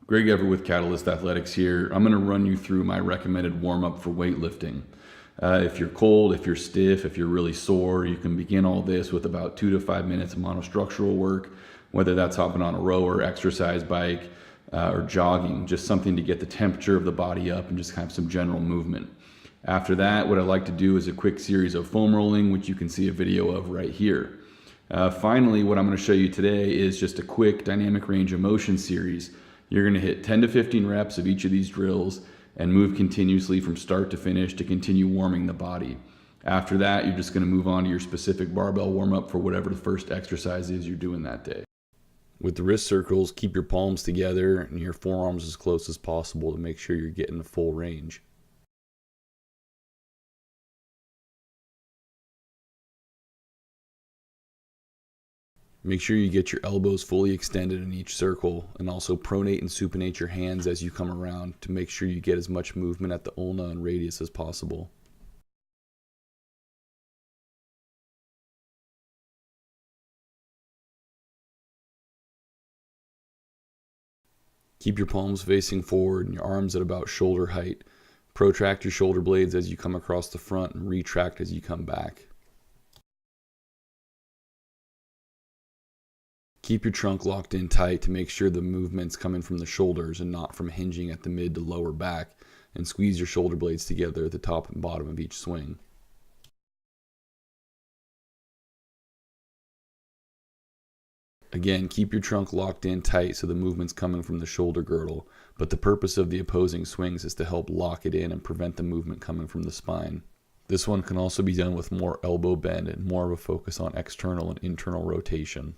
Greg Everett with Catalyst Athletics here. I'm going to run you through my recommended warm-up for weightlifting. If you're cold, if you're stiff, if you're really sore, you can begin all this with about 2 to 5 minutes of monostructural work, whether that's hopping on a rower, exercise bike, or jogging, just something to get the temperature of the body up and just have some general movement. After that, what I like to do is a quick series of foam rolling, which you can see a video of right here. Finally, what I'm going to show you today is just a quick dynamic range of motion series. You're going to hit 10 to 15 reps of each of these drills and move continuously from start to finish to continue warming the body. After that, you're just going to move on to your specific barbell warm-up for whatever the first exercise is you're doing that day. With the wrist circles, keep your palms together and your forearms as close as possible to make sure you're getting the full range. Make sure you get your elbows fully extended in each circle, and also pronate and supinate your hands as you come around to make sure you get as much movement at the ulna and radius as possible. Keep your palms facing forward and your arms at about shoulder height. Protract your shoulder blades as you come across the front and retract as you come back. Keep your trunk locked in tight to make sure the movement's coming from the shoulders and not from hinging at the mid to lower back, and squeeze your shoulder blades together at the top and bottom of each swing. Again, keep your trunk locked in tight so the movement's coming from the shoulder girdle, but the purpose of the opposing swings is to help lock it in and prevent the movement coming from the spine. This one can also be done with more elbow bend and more of a focus on external and internal rotation.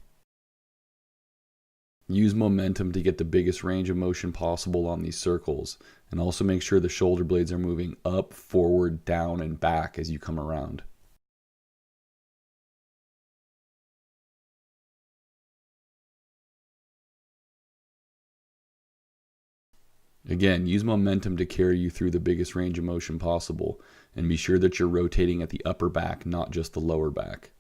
Use momentum to get the biggest range of motion possible on these circles, and also make sure the shoulder blades are moving up, forward, down, and back as you come around. Again, use momentum to carry you through the biggest range of motion possible, and be sure that you're rotating at the upper back, not just the lower back.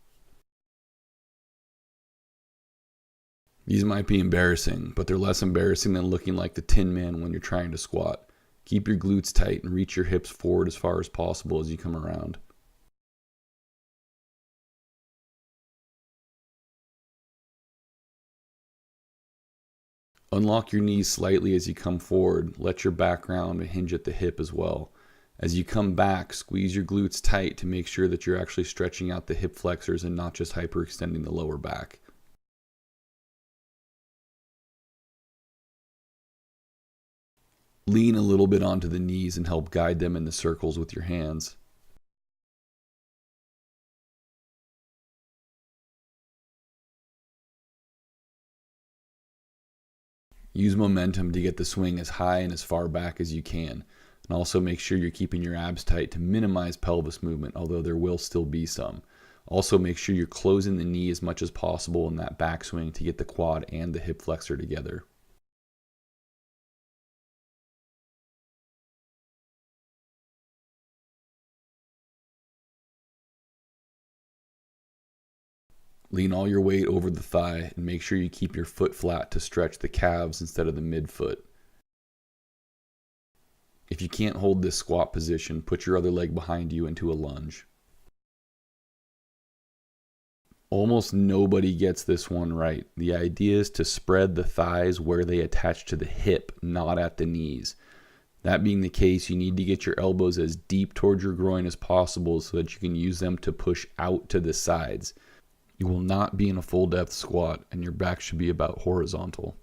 These might be embarrassing, but they're less embarrassing than looking like the Tin Man when you're trying to squat. Keep your glutes tight and reach your hips forward as far as possible as you come around. Unlock your knees slightly as you come forward. Let your back round and hinge at the hip as well. As you come back, squeeze your glutes tight to make sure that you're actually stretching out the hip flexors and not just hyperextending the lower back. Lean a little bit onto the knees and help guide them in the circles with your hands. Use momentum to get the swing as high and as far back as you can. And also make sure you're keeping your abs tight to minimize pelvis movement, although there will still be some. Also make sure you're closing the knee as much as possible in that backswing to get the quad and the hip flexor together. Lean all your weight over the thigh and make sure you keep your foot flat to stretch the calves instead of the midfoot. If you can't hold this squat position, put your other leg behind you into a lunge. Almost nobody gets this one right. The idea is to spread the thighs where they attach to the hip, not at the knees. That being the case, you need to get your elbows as deep towards your groin as possible so that you can use them to push out to the sides. You will not be in a full depth squat, and your back should be about horizontal.